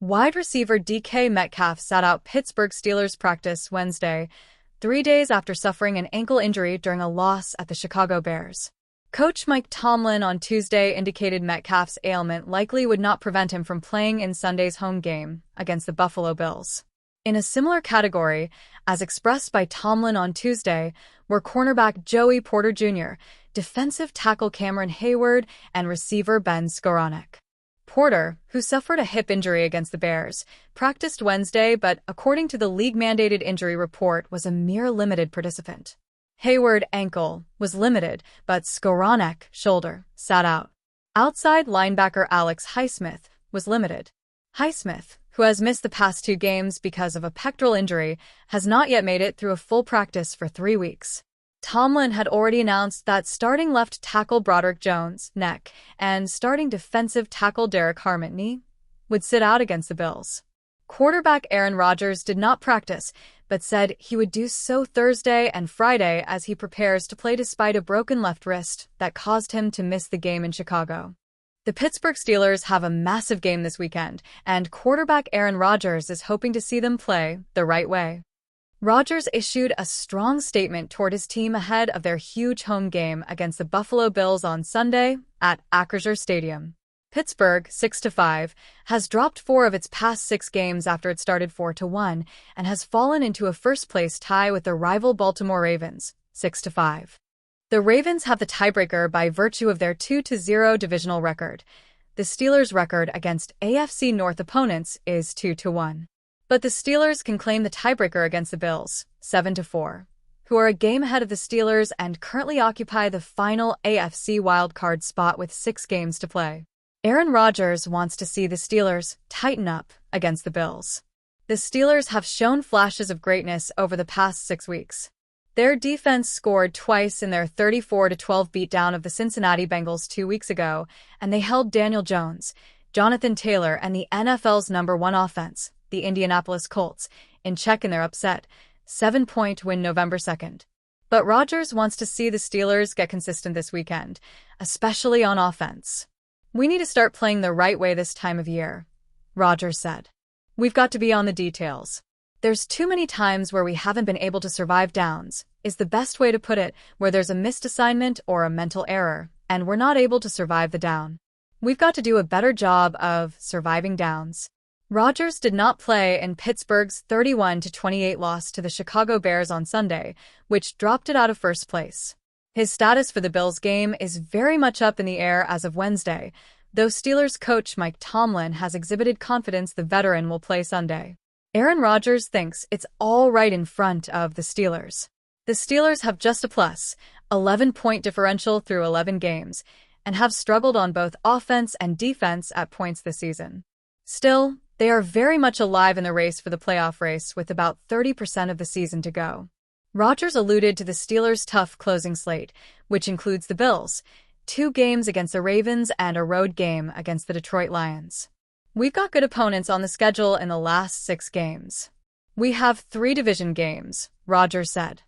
Wide receiver DK Metcalf sat out Pittsburgh Steelers practice Wednesday, 3 days after suffering an ankle injury during a loss at the Chicago Bears. Coach Mike Tomlin on Tuesday indicated Metcalf's ailment likely would not prevent him from playing in Sunday's home game against the Buffalo Bills. In a similar category, as expressed by Tomlin on Tuesday, were cornerback Joey Porter Jr., defensive tackle Cameron Hayward, and receiver Ben Skowronek. Porter, who suffered a hip injury against the Bears, practiced Wednesday but, according to the league-mandated injury report, was a mere limited participant. Hayward, ankle, was limited, but Skowronek, shoulder, sat out. Outside linebacker Alex Highsmith was limited. Highsmith, who has missed the past 2 games because of a pectoral injury, has not yet made it through a full practice for 3 weeks. Tomlin had already announced that starting left tackle Broderick Jones, neck, and starting defensive tackle Derek Harmon, knee, would sit out against the Bills. Quarterback Aaron Rodgers did not practice, but said he would do so Thursday and Friday as he prepares to play despite a broken left wrist that caused him to miss the game in Chicago. The Pittsburgh Steelers have a massive game this weekend, and quarterback Aaron Rodgers is hoping to see them play the right way. Rodgers issued a strong statement toward his team ahead of their huge home game against the Buffalo Bills on Sunday at Acrisure Stadium. Pittsburgh, 6-5, has dropped 4 of its past 6 games after it started 4-1 and has fallen into a first-place tie with the rival Baltimore Ravens, 6-5. The Ravens have the tiebreaker by virtue of their 2-0 divisional record. The Steelers' record against AFC North opponents is 2-1. But the Steelers can claim the tiebreaker against the Bills, 7-4, who are a game ahead of the Steelers and currently occupy the final AFC wildcard spot with 6 games to play. Aaron Rodgers wants to see the Steelers tighten up against the Bills. The Steelers have shown flashes of greatness over the past 6 weeks. Their defense scored twice in their 34-12 beatdown of the Cincinnati Bengals 2 weeks ago, and they held Daniel Jones, Jonathan Taylor, and the NFL's #1 offense, the Indianapolis Colts, in check in their upset, 7-point win November 2nd. But Rodgers wants to see the Steelers get consistent this weekend, especially on offense. "We need to start playing the right way this time of year," Rodgers said. "We've got to be on the details. There's too many times where we haven't been able to survive downs," is the best way to put it, where there's a missed assignment or a mental error, and we're not able to survive the down. We've got to do a better job of surviving downs. Rodgers did not play in Pittsburgh's 31-28 loss to the Chicago Bears on Sunday, which dropped it out of first place. His status for the Bills game is very much up in the air as of Wednesday, though Steelers coach Mike Tomlin has exhibited confidence the veteran will play Sunday. Aaron Rodgers thinks it's all right in front of the Steelers. The Steelers have just a plus 11-point differential through 11 games and have struggled on both offense and defense at points this season. Still, they are very much alive in the race for the playoff race with about 30% of the season to go. Rodgers alluded to the Steelers' tough closing slate, which includes the Bills, 2 games against the Ravens and a road game against the Detroit Lions. "We've got good opponents on the schedule in the last 6 games. We have 3 division games," Rodgers said.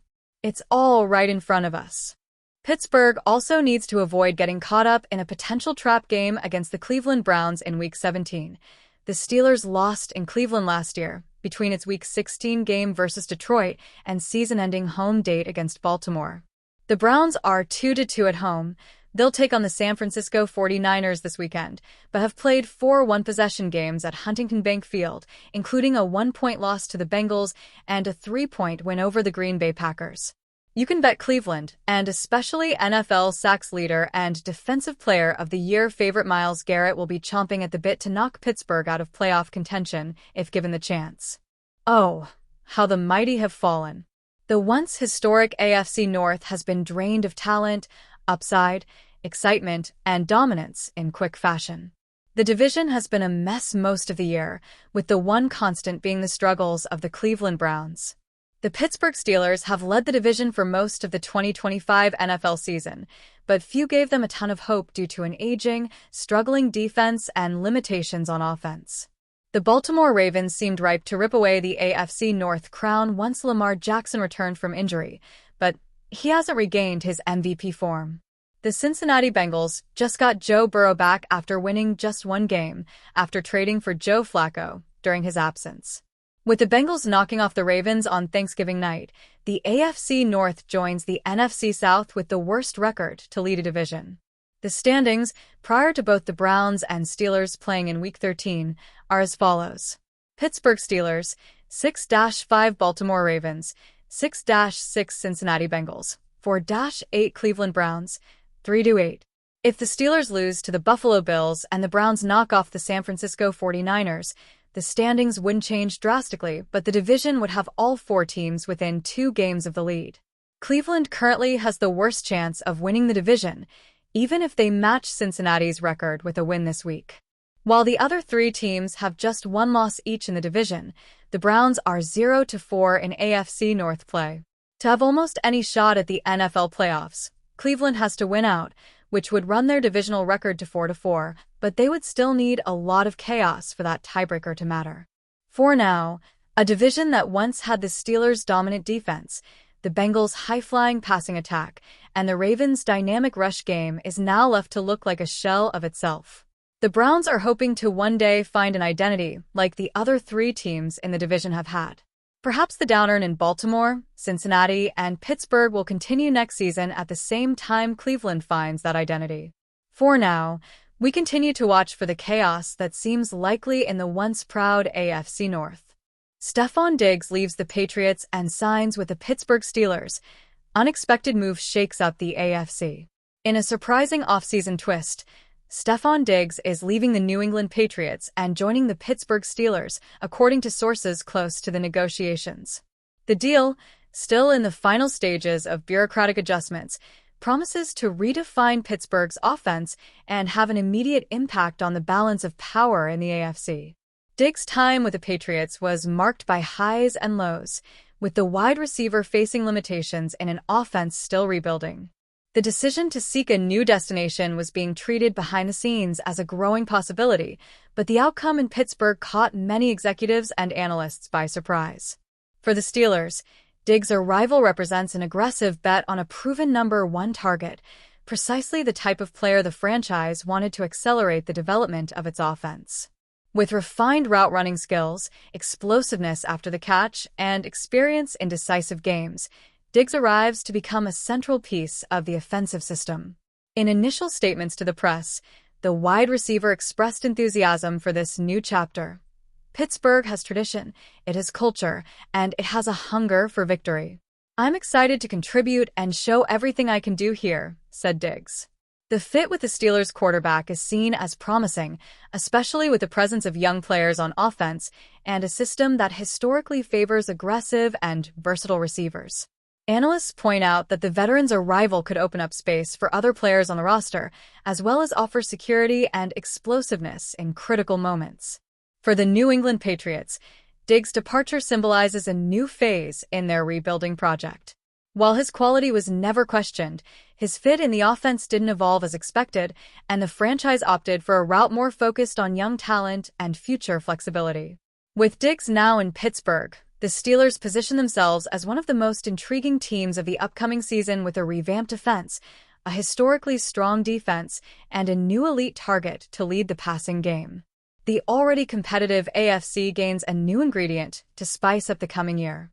"It's all right in front of us." Pittsburgh also needs to avoid getting caught up in a potential trap game against the Cleveland Browns in Week 17. The Steelers lost in Cleveland last year, between its Week 16 game versus Detroit and season-ending home date against Baltimore. The Browns are 2-2 at home. They'll take on the San Francisco 49ers this weekend, but have played 4 one-possession games at Huntington Bank Field, including a 1-point loss to the Bengals and a 3-point win over the Green Bay Packers. You can bet Cleveland, and especially NFL sacks leader and Defensive Player of the Year favorite Myles Garrett will be chomping at the bit to knock Pittsburgh out of playoff contention if given the chance. Oh, how the mighty have fallen. The once historic AFC North has been drained of talent, upside, excitement, and dominance in quick fashion. The division has been a mess most of the year, with the one constant being the struggles of the Cleveland Browns. The Pittsburgh Steelers have led the division for most of the 2025 NFL season, but few gave them a ton of hope due to an aging, struggling defense and limitations on offense. The Baltimore Ravens seemed ripe to rip away the AFC North crown once Lamar Jackson returned from injury, but he hasn't regained his MVP form. The Cincinnati Bengals just got Joe Burrow back after winning just 1 game, after trading for Joe Flacco, during his absence. With the Bengals knocking off the Ravens on Thanksgiving night, the AFC North joins the NFC South with the worst record to lead a division. The standings, prior to both the Browns and Steelers playing in Week 13, are as follows. Pittsburgh Steelers, 6-5 Baltimore Ravens, 6-6 Cincinnati Bengals, 4-8 Cleveland Browns, 3-8. If the Steelers lose to the Buffalo Bills and the Browns knock off the San Francisco 49ers, the standings wouldn't change drastically, but the division would have all four teams within 2 games of the lead. Cleveland currently has the worst chance of winning the division, even if they match Cincinnati's record with a win this week. While the other 3 teams have just 1 loss each in the division, the Browns are 0-4 in AFC North play. To have almost any shot at the NFL playoffs, Cleveland has to win out, which would run their divisional record to 4-4, but they would still need a lot of chaos for that tiebreaker to matter. For now, a division that once had the Steelers' dominant defense, the Bengals' high-flying passing attack, and the Ravens' dynamic rush game is now left to look like a shell of itself. The Browns are hoping to one day find an identity like the other 3 teams in the division have had. Perhaps the downturn in Baltimore, Cincinnati, and Pittsburgh will continue next season at the same time Cleveland finds that identity. For now, we continue to watch for the chaos that seems likely in the once proud AFC North. Stefon Diggs leaves the Patriots and signs with the Pittsburgh Steelers. Unexpected move shakes up the AFC. In a surprising offseason twist, Stefon Diggs is leaving the New England Patriots and joining the Pittsburgh Steelers, according to sources close to the negotiations. The deal, still in the final stages of bureaucratic adjustments, promises to redefine Pittsburgh's offense and have an immediate impact on the balance of power in the AFC. Diggs' time with the Patriots was marked by highs and lows, with the wide receiver facing limitations in an offense still rebuilding. The decision to seek a new destination was being treated behind the scenes as a growing possibility, but the outcome in Pittsburgh caught many executives and analysts by surprise. For the Steelers, Diggs' arrival represents an aggressive bet on a proven number 1 target, precisely the type of player the franchise wanted to accelerate the development of its offense. With refined route-running skills, explosiveness after the catch, and experience in decisive games, Diggs arrives to become a central piece of the offensive system. In initial statements to the press, the wide receiver expressed enthusiasm for this new chapter. Pittsburgh has tradition, it has culture, and it has a hunger for victory. I'm excited to contribute and show everything I can do here, said Diggs. The fit with the Steelers' quarterback is seen as promising, especially with the presence of young players on offense and a system that historically favors aggressive and versatile receivers. Analysts point out that the veteran's arrival could open up space for other players on the roster, as well as offer security and explosiveness in critical moments. For the New England Patriots, Diggs' departure symbolizes a new phase in their rebuilding project. While his quality was never questioned, his fit in the offense didn't evolve as expected, and the franchise opted for a route more focused on young talent and future flexibility. With Diggs now in Pittsburgh, the Steelers position themselves as one of the most intriguing teams of the upcoming season with a revamped offense, a historically strong defense, and a new elite target to lead the passing game. The already competitive AFC gains a new ingredient to spice up the coming year.